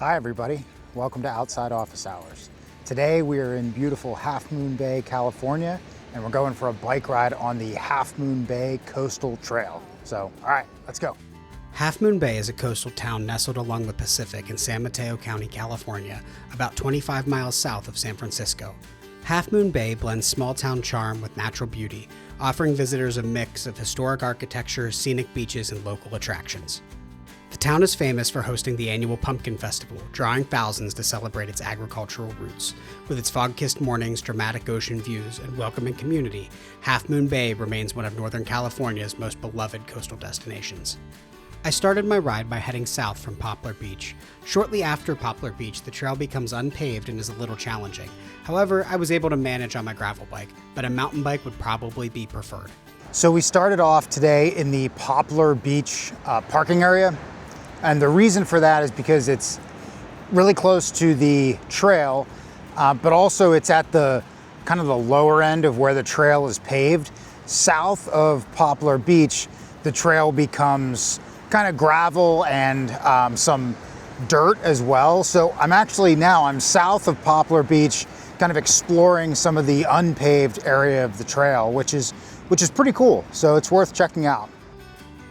Hi everybody, welcome to Outside Office Hours. Today we are in beautiful Half Moon Bay, California, and we're going for a bike ride on the Half Moon Bay Coastal Trail. So, all right, let's go. Half Moon Bay is a coastal town nestled along the Pacific in San Mateo County, California, about 25 miles south of San Francisco. Half Moon Bay blends small-town charm with natural beauty, offering visitors a mix of historic architecture, scenic beaches, and local attractions. The town is famous for hosting the annual Pumpkin Festival, drawing thousands to celebrate its agricultural roots. With its fog-kissed mornings, dramatic ocean views, and welcoming community, Half Moon Bay remains one of Northern California's most beloved coastal destinations. I started my ride by heading south from Poplar Beach. Shortly after Poplar Beach, the trail becomes unpaved and is a little challenging. However, I was able to manage on my gravel bike, but a mountain bike would probably be preferred. So we started off today in the Poplar Beach parking area. And the reason for that is because it's really close to the trail, but also it's at the kind of the lower end of where the trail is paved. South of Poplar Beach, the trail becomes kind of gravel and some dirt as well. So I'm south of Poplar Beach, kind of exploring some of the unpaved area of the trail, which is pretty cool. So it's worth checking out.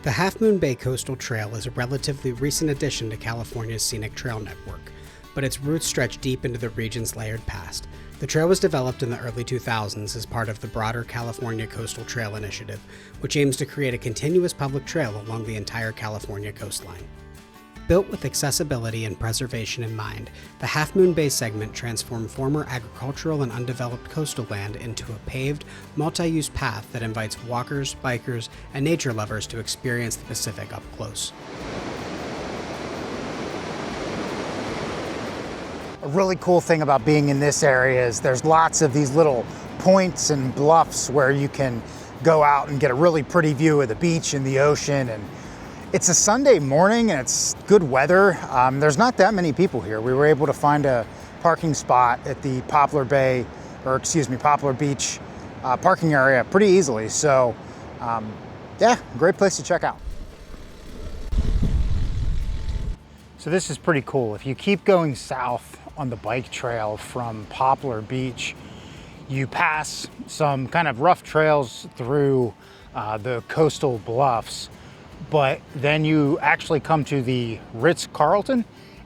The Half Moon Bay Coastal Trail is a relatively recent addition to California's scenic trail network, but its roots stretch deep into the region's layered past. The trail was developed in the early 2000s as part of the broader California Coastal Trail Initiative, which aims to create a continuous public trail along the entire California coastline. Built with accessibility and preservation in mind, the Half Moon Bay segment transformed former agricultural and undeveloped coastal land into a paved, multi-use path that invites walkers, bikers, and nature lovers to experience the Pacific up close. A really cool thing about being in this area is there's lots of these little points and bluffs where you can go out and get a really pretty view of the beach and the ocean. And it's a Sunday morning and it's good weather. There's not that many people here. We were able to find a parking spot at the Poplar Beach parking area pretty easily. So yeah, great place to check out. So this is pretty cool. If you keep going south on the bike trail from Poplar Beach, you pass some kind of rough trails through the coastal bluffs, but then you actually come to the Ritz Carlton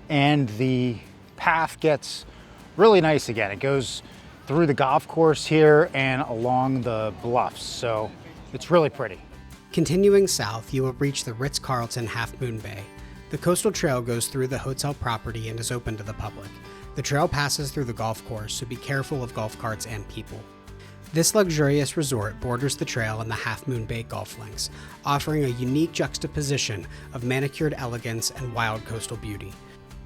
and the path gets really nice again. It goes through the golf course here and along the bluffs, so it's really pretty. Continuing south, you will reach the Ritz Carlton Half Moon Bay. The coastal trail goes through the hotel property and is open to the public. The trail passes through the golf course, so be careful of golf carts and people. This luxurious resort borders the trail and the Half Moon Bay golf links, offering a unique juxtaposition of manicured elegance and wild coastal beauty.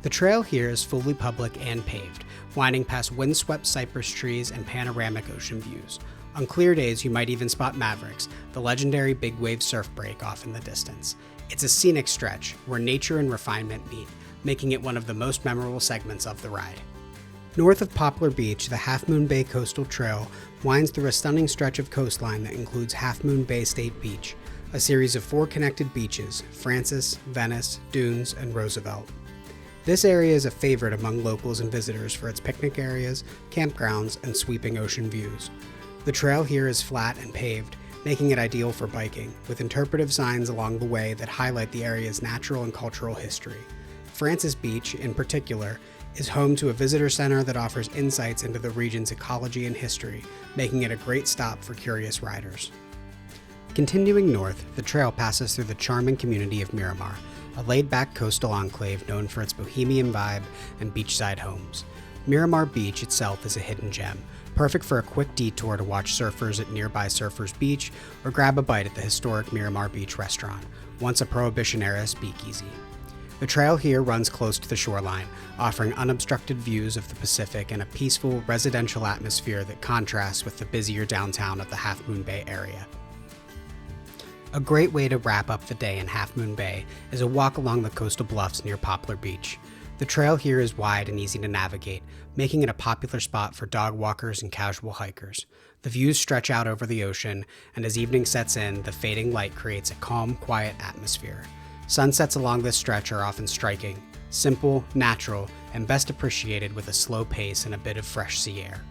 The trail here is fully public and paved, winding past windswept cypress trees and panoramic ocean views. On clear days, you might even spot Mavericks, the legendary big wave surf break off in the distance. It's a scenic stretch where nature and refinement meet, making it one of the most memorable segments of the ride. North of Poplar Beach, the Half Moon Bay Coastal Trail winds through a stunning stretch of coastline that includes Half Moon Bay State Beach, a series of 4 connected beaches: Francis, Venice, Dunes, and Roosevelt. This area is a favorite among locals and visitors for its picnic areas, campgrounds, and sweeping ocean views. The trail here is flat and paved, making it ideal for biking, with interpretive signs along the way that highlight the area's natural and cultural history. Francis Beach, in particular, is home to a visitor center that offers insights into the region's ecology and history, making it a great stop for curious riders. Continuing north, the trail passes through the charming community of Miramar, a laid-back coastal enclave known for its bohemian vibe and beachside homes. Miramar Beach itself is a hidden gem, perfect for a quick detour to watch surfers at nearby Surfers Beach or grab a bite at the historic Miramar Beach restaurant, once a Prohibition-era speakeasy. The trail here runs close to the shoreline, offering unobstructed views of the Pacific and a peaceful residential atmosphere that contrasts with the busier downtown of the Half Moon Bay area. A great way to wrap up the day in Half Moon Bay is a walk along the coastal bluffs near Poplar Beach. The trail here is wide and easy to navigate, making it a popular spot for dog walkers and casual hikers. The views stretch out over the ocean, and as evening sets in, the fading light creates a calm, quiet atmosphere. Sunsets along this stretch are often striking, Simple, natural, and best appreciated with a slow pace and a bit of fresh sea air.